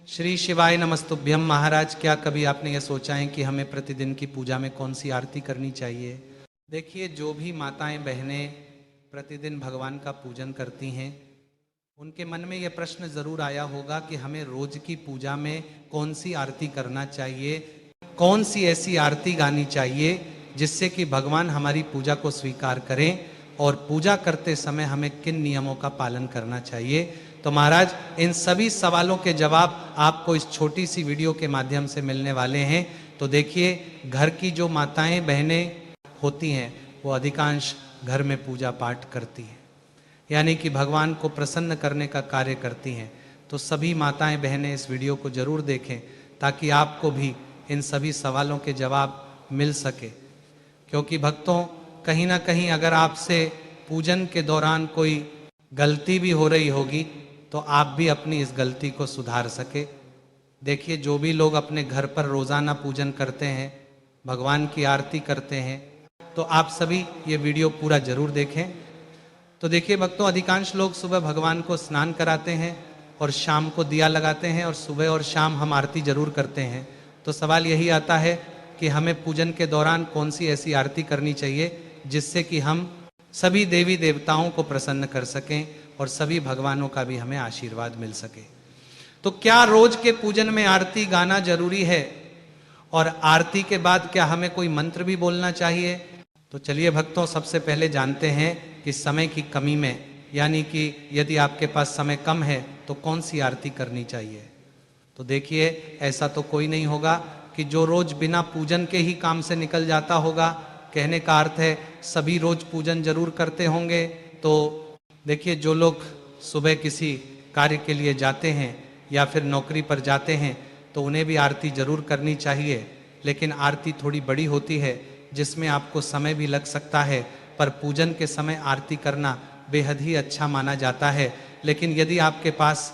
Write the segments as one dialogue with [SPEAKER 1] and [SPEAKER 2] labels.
[SPEAKER 1] श्री शिवाय नमस्तुभ्यम। महाराज, क्या कभी आपने ये सोचा है कि हमें प्रतिदिन की पूजा में कौन सी आरती करनी चाहिए? देखिए, जो भी माताएं बहनें प्रतिदिन भगवान का पूजन करती हैं, उनके मन में ये प्रश्न जरूर आया होगा कि हमें रोज की पूजा में कौन सी आरती करना चाहिए, कौन सी ऐसी आरती गानी चाहिए जिससे कि भगवान हमारी पूजा को स्वीकार करें, और पूजा करते समय हमें किन नियमों का पालन करना चाहिए। तो महाराज, इन सभी सवालों के जवाब आपको इस छोटी सी वीडियो के माध्यम से मिलने वाले हैं। तो देखिए, घर की जो माताएं बहनें होती हैं वो अधिकांश घर में पूजा पाठ करती हैं, यानी कि भगवान को प्रसन्न करने का कार्य करती हैं। तो सभी माताएं बहनें इस वीडियो को जरूर देखें ताकि आपको भी इन सभी सवालों के जवाब मिल सके। क्योंकि भक्तों, कहीं ना कहीं अगर आपसे पूजन के दौरान कोई गलती भी हो रही होगी तो आप भी अपनी इस गलती को सुधार सके। देखिए, जो भी लोग अपने घर पर रोजाना पूजन करते हैं, भगवान की आरती करते हैं, तो आप सभी ये वीडियो पूरा जरूर देखें। तो देखिए भक्तों, अधिकांश लोग सुबह भगवान को स्नान कराते हैं और शाम को दिया लगाते हैं, और सुबह और शाम हम आरती जरूर करते हैं। तो सवाल यही आता है कि हमें पूजन के दौरान कौन सी ऐसी आरती करनी चाहिए जिससे कि हम सभी देवी देवताओं को प्रसन्न कर सकें और सभी भगवानों का भी हमें आशीर्वाद मिल सके। तो क्या रोज के पूजन में आरती गाना जरूरी है? और आरती के बाद क्या हमें कोई मंत्र भी बोलना चाहिए? तो चलिए भक्तों, सबसे पहले जानते हैं कि समय की कमी में, यानी कि यदि आपके पास समय कम है तो कौन सी आरती करनी चाहिए। तो देखिए, ऐसा तो कोई नहीं होगा कि जो रोज बिना पूजन के ही काम से निकल जाता होगा। कहने का अर्थ है सभी रोज पूजन जरूर करते होंगे। तो देखिए, जो लोग सुबह किसी कार्य के लिए जाते हैं या फिर नौकरी पर जाते हैं तो उन्हें भी आरती जरूर करनी चाहिए, लेकिन आरती थोड़ी बड़ी होती है जिसमें आपको समय भी लग सकता है। पर पूजन के समय आरती करना बेहद ही अच्छा माना जाता है। लेकिन यदि आपके पास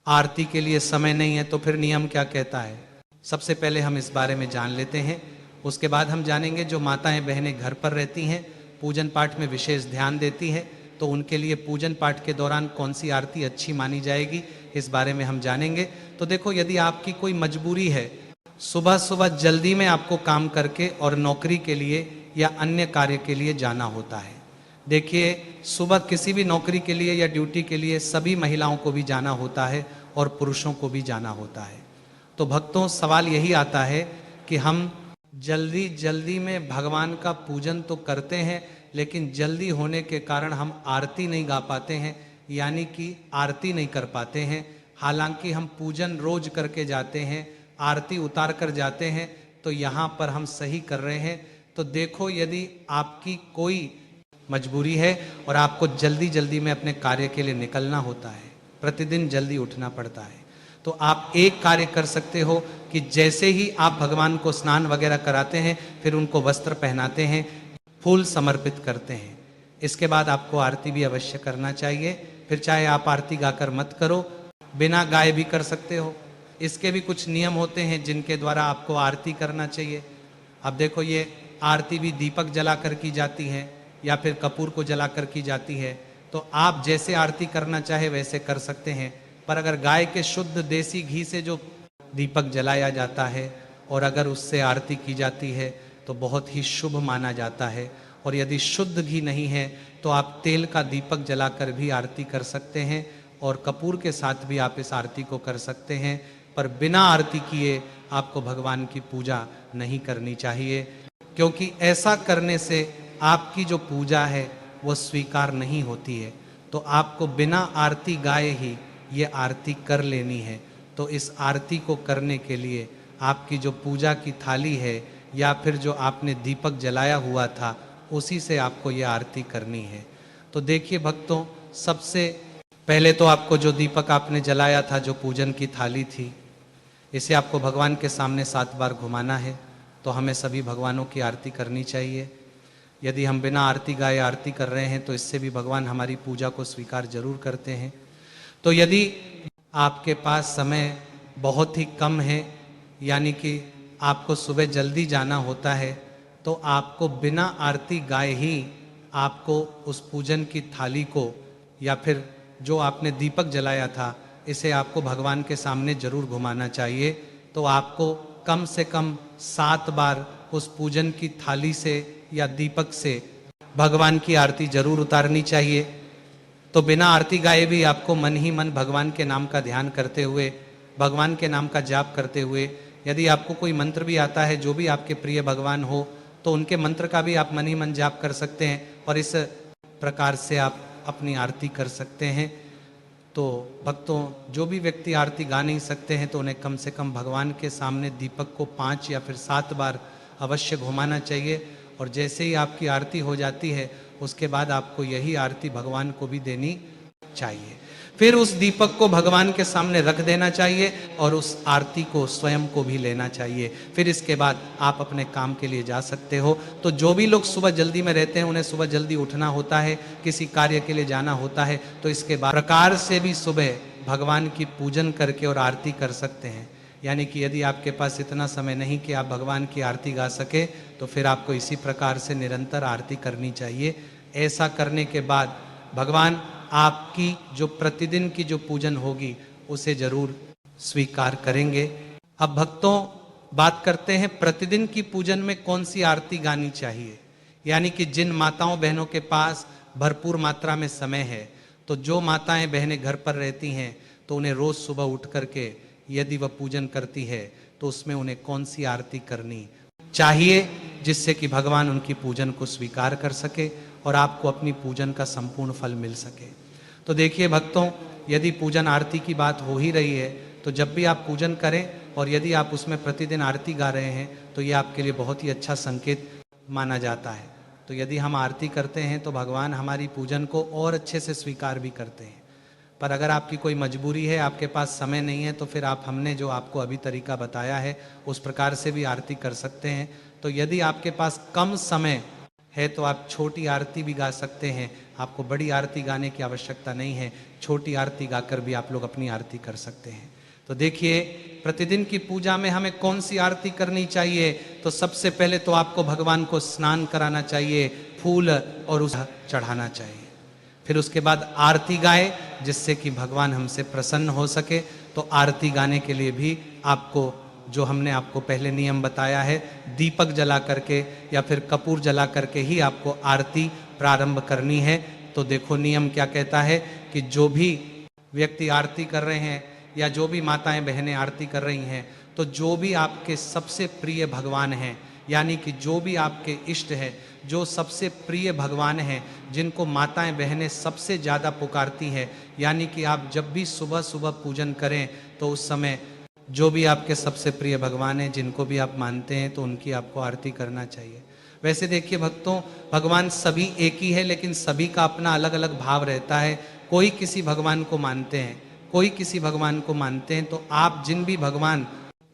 [SPEAKER 1] आरती के लिए समय नहीं है तो फिर नियम क्या कहता है, सबसे पहले हम इस बारे में जान लेते हैं। उसके बाद हम जानेंगे जो माताएं बहनें घर पर रहती हैं, पूजन पाठ में विशेष ध्यान देती हैं, तो उनके लिए पूजन पाठ के दौरान कौन सी आरती अच्छी मानी जाएगी, इस बारे में हम जानेंगे। तो देखो, यदि आपकी कोई मजबूरी है, सुबह सुबह जल्दी में आपको काम करके और नौकरी के लिए या अन्य कार्य के लिए जाना होता है। देखिए, सुबह किसी भी नौकरी के लिए या ड्यूटी के लिए सभी महिलाओं को भी जाना होता है और पुरुषों को भी जाना होता है। तो भक्तों, सवाल यही आता है कि हम जल्दी जल्दी में भगवान का पूजन तो करते हैं, लेकिन जल्दी होने के कारण हम आरती नहीं गा पाते हैं, यानी कि आरती नहीं कर पाते हैं। हालांकि हम पूजन रोज करके जाते हैं, आरती उतार कर जाते हैं, तो यहाँ पर हम सही कर रहे हैं। तो देखो, यदि आपकी कोई मजबूरी है और आपको जल्दी जल्दी में अपने कार्य के लिए निकलना होता है, प्रतिदिन जल्दी उठना पड़ता है, तो आप एक कार्य कर सकते हो कि जैसे ही आप भगवान को स्नान वगैरह कराते हैं, फिर उनको वस्त्र पहनाते हैं, फूल समर्पित करते हैं, इसके बाद आपको आरती भी अवश्य करना चाहिए। फिर चाहे आप आरती गाकर मत करो, बिना गाए भी कर सकते हो। इसके भी कुछ नियम होते हैं जिनके द्वारा आपको आरती करना चाहिए। अब देखो, ये आरती भी दीपक जलाकर की जाती है या फिर कपूर को जलाकर की जाती है। तो आप जैसे आरती करना चाहे वैसे कर सकते हैं। पर अगर गाय के शुद्ध देसी घी से जो दीपक जलाया जाता है और अगर उससे आरती की जाती है तो बहुत ही शुभ माना जाता है। और यदि शुद्ध घी नहीं है तो आप तेल का दीपक जलाकर भी आरती कर सकते हैं, और कपूर के साथ भी आप इस आरती को कर सकते हैं। पर बिना आरती किए आपको भगवान की पूजा नहीं करनी चाहिए, क्योंकि ऐसा करने से आपकी जो पूजा है वो स्वीकार नहीं होती है। तो आपको बिना आरती गाए ही ये आरती कर लेनी है। तो इस आरती को करने के लिए आपकी जो पूजा की थाली है या फिर जो आपने दीपक जलाया हुआ था, उसी से आपको ये आरती करनी है। तो देखिए भक्तों, सबसे पहले तो आपको जो दीपक आपने जलाया था, जो पूजन की थाली थी, इसे आपको भगवान के सामने 7 बार घुमाना है। तो हमें सभी भगवानों की आरती करनी चाहिए। यदि हम बिना आरती गाए आरती कर रहे हैं तो इससे भी भगवान हमारी पूजा को स्वीकार जरूर करते हैं। तो यदि आपके पास समय बहुत ही कम है, यानी कि आपको सुबह जल्दी जाना होता है, तो आपको बिना आरती गाए ही आपको उस पूजन की थाली को या फिर जो आपने दीपक जलाया था, इसे आपको भगवान के सामने जरूर घुमाना चाहिए। तो आपको कम से कम 7 बार उस पूजन की थाली से या दीपक से भगवान की आरती जरूर उतारनी चाहिए। तो बिना आरती गाए भी आपको मन ही मन भगवान के नाम का ध्यान करते हुए, भगवान के नाम का जाप करते हुए, यदि आपको कोई मंत्र भी आता है जो भी आपके प्रिय भगवान हो, तो उनके मंत्र का भी आप मन ही मन जाप कर सकते हैं और इस प्रकार से आप अपनी आरती कर सकते हैं। तो भक्तों, जो भी व्यक्ति आरती गा नहीं सकते हैं तो उन्हें कम से कम भगवान के सामने दीपक को 5 या फिर 7 बार अवश्य घुमाना चाहिए। और जैसे ही आपकी आरती हो जाती है उसके बाद आपको यही आरती भगवान को भी देनी चाहिए। फिर उस दीपक को भगवान के सामने रख देना चाहिए और उस आरती को स्वयं को भी लेना चाहिए। फिर इसके बाद आप अपने काम के लिए जा सकते हो। तो जो भी लोग सुबह जल्दी में रहते हैं, उन्हें सुबह जल्दी उठना होता है, किसी कार्य के लिए जाना होता है, तो इसके बाद प्रकार से भी सुबह भगवान की पूजन करके और आरती कर सकते हैं। यानी कि यदि आपके पास इतना समय नहीं कि आप भगवान की आरती गा सके, तो फिर आपको इसी प्रकार से निरंतर आरती करनी चाहिए। ऐसा करने के बाद भगवान आपकी जो प्रतिदिन की जो पूजन होगी उसे जरूर स्वीकार करेंगे। अब भक्तों, बात करते हैं प्रतिदिन की पूजन में कौन सी आरती गानी चाहिए। यानी कि जिन माताओं बहनों के पास भरपूर मात्रा में समय है, तो जो माताएं बहनें घर पर रहती हैं, तो उन्हें रोज सुबह उठ करके यदि वह पूजन करती है तो उसमें उन्हें कौन सी आरती करनी चाहिए, जिससे कि भगवान उनकी पूजन को स्वीकार कर सके और आपको अपनी पूजन का संपूर्ण फल मिल सके। तो देखिए भक्तों, यदि पूजन आरती की बात हो ही रही है, तो जब भी आप पूजन करें और यदि आप उसमें प्रतिदिन आरती गा रहे हैं, तो ये आपके लिए बहुत ही अच्छा संकेत माना जाता है। तो यदि हम आरती करते हैं तो भगवान हमारी पूजन को और अच्छे से स्वीकार भी करते हैं। पर अगर आपकी कोई मजबूरी है, आपके पास समय नहीं है, तो फिर आप हमने जो आपको अभी तरीका बताया है उस प्रकार से भी आरती कर सकते हैं। तो यदि आपके पास कम समय है तो आप छोटी आरती भी गा सकते हैं। आपको बड़ी आरती गाने की आवश्यकता नहीं है, छोटी आरती गाकर भी आप लोग अपनी आरती कर सकते हैं। तो देखिए, प्रतिदिन की पूजा में हमें कौन सी आरती करनी चाहिए। तो सबसे पहले तो आपको भगवान को स्नान कराना चाहिए, फूल और उस चढ़ाना चाहिए। फिर उसके बाद आरती गाए, जिससे कि भगवान हमसे प्रसन्न हो सके। तो आरती गाने के लिए भी आपको, जो हमने आपको पहले नियम बताया है, दीपक जला करके या फिर कपूर जला करके ही आपको आरती प्रारंभ करनी है। तो देखो नियम क्या कहता है कि जो भी व्यक्ति आरती कर रहे हैं या जो भी माताएं बहनें आरती कर रही हैं, तो जो भी आपके सबसे प्रिय भगवान हैं, यानी कि जो भी आपके इष्ट है, जो सबसे प्रिय भगवान हैं, जिनको माताएं बहनें सबसे ज़्यादा पुकारती हैं, यानी कि आप जब भी सुबह सुबह पूजन करें तो उस समय जो भी आपके सबसे प्रिय भगवान हैं, जिनको भी आप मानते हैं, तो उनकी आपको आरती करना चाहिए। वैसे देखिए भक्तों, भगवान सभी एक ही है, लेकिन सभी का अपना अलग अलग भाव रहता है। कोई किसी भगवान को मानते हैं, कोई किसी भगवान को मानते हैं। तो आप जिन भी भगवान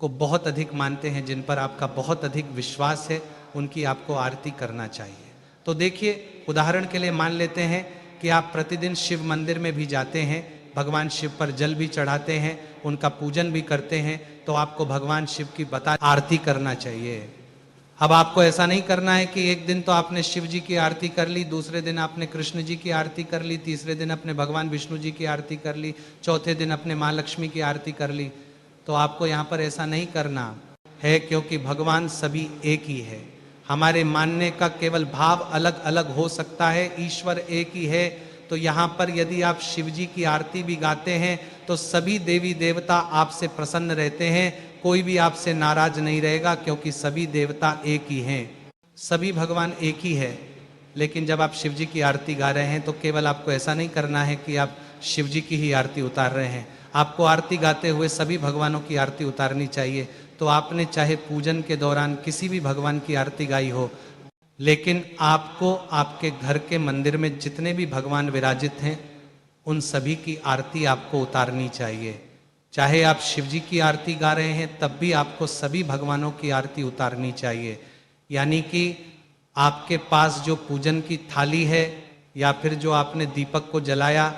[SPEAKER 1] को बहुत अधिक मानते हैं, जिन पर आपका बहुत अधिक विश्वास है, उनकी आपको आरती करना चाहिए। तो देखिए, उदाहरण के लिए मान लेते हैं कि आप प्रतिदिन शिव मंदिर में भी जाते हैं, भगवान शिव पर जल भी चढ़ाते हैं, उनका पूजन भी करते हैं, तो आपको भगवान शिव की आरती करना चाहिए। अब आपको ऐसा नहीं करना है कि एक दिन तो आपने शिव जी की आरती कर ली, दूसरे दिन आपने कृष्ण जी की आरती कर ली, तीसरे दिन अपने भगवान विष्णु जी की आरती कर ली, चौथे दिन अपने माँ लक्ष्मी की आरती कर ली। तो आपको यहाँ पर ऐसा नहीं करना है, क्योंकि भगवान सभी एक ही है। हमारे मानने का केवल भाव अलग अलग हो सकता है, ईश्वर एक ही है। तो यहाँ पर यदि आप शिव जी की आरती भी गाते हैं तो सभी देवी देवता आपसे प्रसन्न रहते हैं, कोई भी आपसे नाराज नहीं रहेगा, क्योंकि सभी देवता एक ही हैं, सभी भगवान एक ही है। लेकिन जब आप शिव जी की आरती गा रहे हैं तो केवल आपको ऐसा नहीं करना है कि आप शिव जी की ही आरती उतार रहे हैं, आपको आरती गाते हुए सभी भगवानों की आरती उतारनी चाहिए। तो आपने चाहे पूजन के दौरान किसी भी भगवान की आरती गाई हो, लेकिन आपको आपके घर के मंदिर में जितने भी भगवान विराजित हैं, उन सभी की आरती आपको उतारनी चाहिए। चाहे आप शिव जी की आरती गा रहे हैं, तब भी आपको सभी भगवानों की आरती उतारनी चाहिए। यानी कि आपके पास जो पूजन की थाली है या फिर जो आपने दीपक को जलाया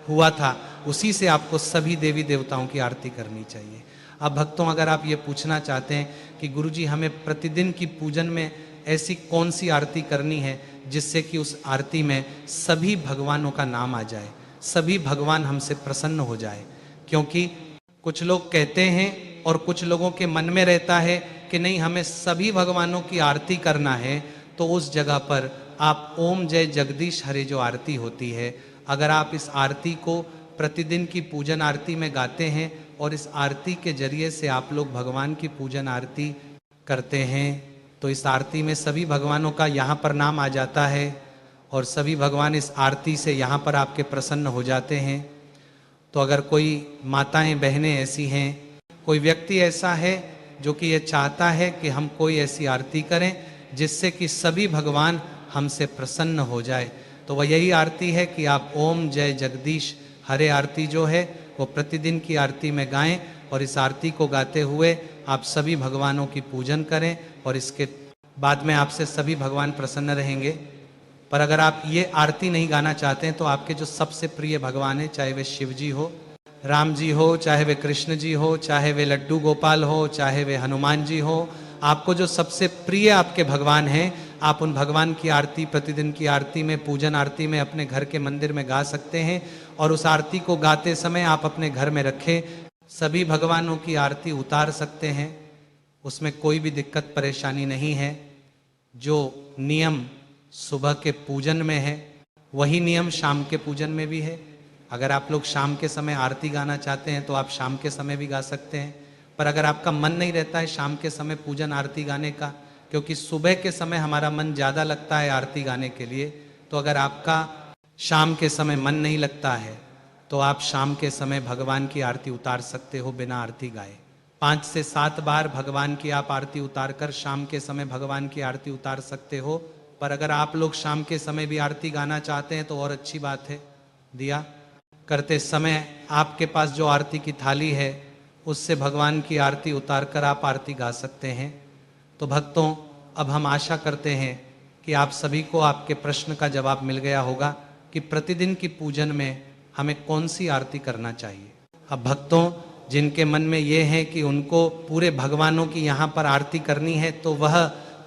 [SPEAKER 1] हुआ था, उसी से आपको सभी देवी देवताओं की आरती करनी चाहिए। अब भक्तों, अगर आप ये पूछना चाहते हैं कि गुरुजी हमें प्रतिदिन की पूजन में ऐसी कौन सी आरती करनी है जिससे कि उस आरती में सभी भगवानों का नाम आ जाए, सभी भगवान हमसे प्रसन्न हो जाए, क्योंकि कुछ लोग कहते हैं और कुछ लोगों के मन में रहता है कि नहीं, हमें सभी भगवानों की आरती करना है, तो उस जगह पर आप ओम जय जगदीश हरे जो आरती होती है, अगर आप इस आरती को प्रतिदिन की पूजन आरती में गाते हैं और इस आरती के जरिए से आप लोग भगवान की पूजन आरती करते हैं, तो इस आरती में सभी भगवानों का यहाँ पर नाम आ जाता है और सभी भगवान इस आरती से यहाँ पर आपके प्रसन्न हो जाते हैं। तो अगर कोई माताएं बहनें ऐसी हैं, कोई व्यक्ति ऐसा है जो कि ये चाहता है कि हम कोई ऐसी आरती करें जिससे कि सभी भगवान हमसे प्रसन्न हो जाए, तो वह यही आरती है कि आप ओम जय जगदीश हरे आरती जो है वो प्रतिदिन की आरती में गाएं और इस आरती को गाते हुए आप सभी भगवानों की पूजन करें और इसके बाद में आपसे सभी भगवान प्रसन्न रहेंगे। पर अगर आप ये आरती नहीं गाना चाहते हैं तो आपके जो सबसे प्रिय भगवान हैं, चाहे वे शिव जी हो, राम जी हो, चाहे वे कृष्ण जी हो, चाहे वे लड्डू गोपाल हो, चाहे वे हनुमान जी हो, आपको जो सबसे प्रिय आपके भगवान हैं, आप उन भगवान की आरती प्रतिदिन की आरती में, पूजन आरती में अपने घर के मंदिर में गा सकते हैं। और उस आरती को गाते समय आप अपने घर में रखें, सभी भगवानों की आरती उतार सकते हैं, उसमें कोई भी दिक्कत परेशानी नहीं है। जो नियम सुबह के पूजन में है वही नियम शाम के पूजन में भी है। अगर आप लोग शाम के समय आरती गाना चाहते हैं तो आप शाम के समय भी गा सकते हैं, पर अगर आपका मन नहीं रहता है शाम के समय पूजन आरती गाने का, क्योंकि सुबह के समय हमारा मन ज़्यादा लगता है आरती गाने के लिए, तो अगर आपका शाम के समय मन नहीं लगता है तो आप शाम के समय भगवान की आरती उतार सकते हो बिना आरती गाए। 5 से 7 बार भगवान की आप आरती उतार कर शाम के समय भगवान की आरती उतार सकते हो। पर अगर आप लोग शाम के समय भी आरती गाना चाहते हैं तो और अच्छी बात है, दिया करते समय आपके पास जो आरती की थाली है उससे भगवान की आरती उतार कर आप आरती गा सकते हैं। तो भक्तों, अब हम आशा करते हैं कि आप सभी को आपके प्रश्न का जवाब मिल गया होगा कि प्रतिदिन की पूजन में हमें कौन सी आरती करना चाहिए। अब भक्तों, जिनके मन में ये है कि उनको पूरे भगवानों की यहाँ पर आरती करनी है तो वह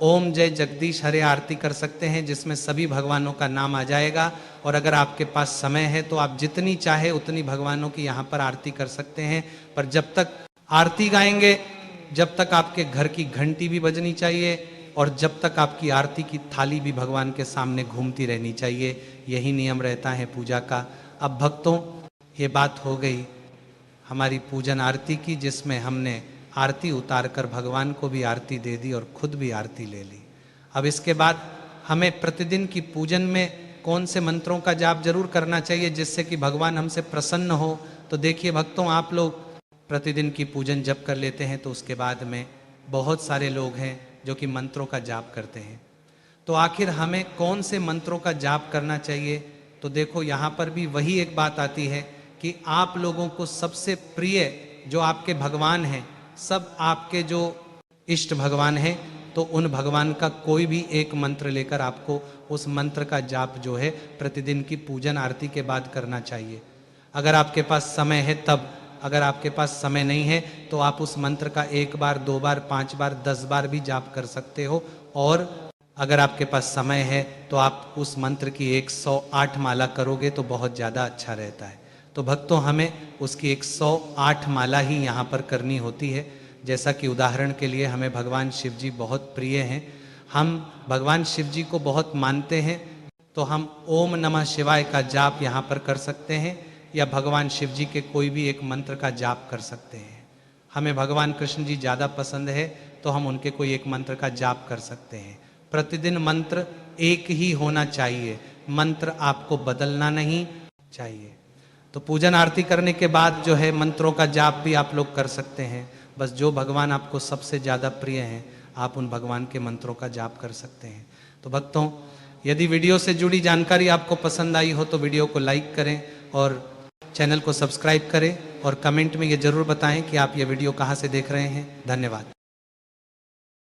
[SPEAKER 1] ओम जय जगदीश हरे आरती कर सकते हैं, जिसमें सभी भगवानों का नाम आ जाएगा। और अगर आपके पास समय है तो आप जितनी चाहे उतनी भगवानों की यहाँ पर आरती कर सकते हैं। पर जब तक आरती गाएंगे, जब तक आपके घर की घंटी भी बजनी चाहिए और जब तक आपकी आरती की थाली भी भगवान के सामने घूमती रहनी चाहिए। यही नियम रहता है पूजा का। अब भक्तों, ये बात हो गई हमारी पूजन आरती की, जिसमें हमने आरती उतार कर भगवान को भी आरती दे दी और खुद भी आरती ले ली। अब इसके बाद हमें प्रतिदिन की पूजन में कौन से मंत्रों का जाप जरूर करना चाहिए जिससे कि भगवान हमसे प्रसन्न हो। तो देखिए भक्तों, आप लोग प्रतिदिन की पूजन जप कर लेते हैं तो उसके बाद में बहुत सारे लोग हैं जो कि मंत्रों का जाप करते हैं। तो आखिर हमें कौन से मंत्रों का जाप करना चाहिए? तो देखो, यहाँ पर भी वही एक बात आती है कि आप लोगों को सबसे प्रिय जो आपके भगवान हैं, सब आपके जो इष्ट भगवान हैं, तो उन भगवान का कोई भी एक मंत्र लेकर आपको उस मंत्र का जाप जो है प्रतिदिन की पूजन आरती के बाद करना चाहिए। अगर आपके पास समय है तब, अगर आपके पास समय नहीं है तो आप उस मंत्र का 1 बार, 2 बार, 5 बार, 10 बार भी जाप कर सकते हो। और अगर आपके पास समय है तो आप उस मंत्र की 108 माला करोगे तो बहुत ज़्यादा अच्छा रहता है। तो भक्तों, हमें उसकी 108 माला ही यहाँ पर करनी होती है। जैसा कि उदाहरण के लिए हमें भगवान शिव जी बहुत प्रिय हैं, हम भगवान शिव जी को बहुत मानते हैं, तो हम ओम नमः शिवाय का जाप यहाँ पर कर सकते हैं या भगवान शिव जी के कोई भी एक मंत्र का जाप कर सकते हैं। हमें भगवान कृष्ण जी ज़्यादा पसंद है तो हम उनके कोई एक मंत्र का जाप कर सकते हैं। प्रतिदिन मंत्र एक ही होना चाहिए, मंत्र आपको बदलना नहीं चाहिए। तो पूजन आरती करने के बाद जो है मंत्रों का जाप भी आप लोग कर सकते हैं। बस जो भगवान आपको सबसे ज़्यादा प्रिय हैं आप उन भगवान के मंत्रों का जाप कर सकते हैं। तो भक्तों, यदि वीडियो से जुड़ी जानकारी आपको पसंद आई हो तो वीडियो को लाइक करें और चैनल को सब्सक्राइब करें और कमेंट में ये ज़रूर बताएं कि आप ये वीडियो कहाँ से देख रहे हैं। धन्यवाद।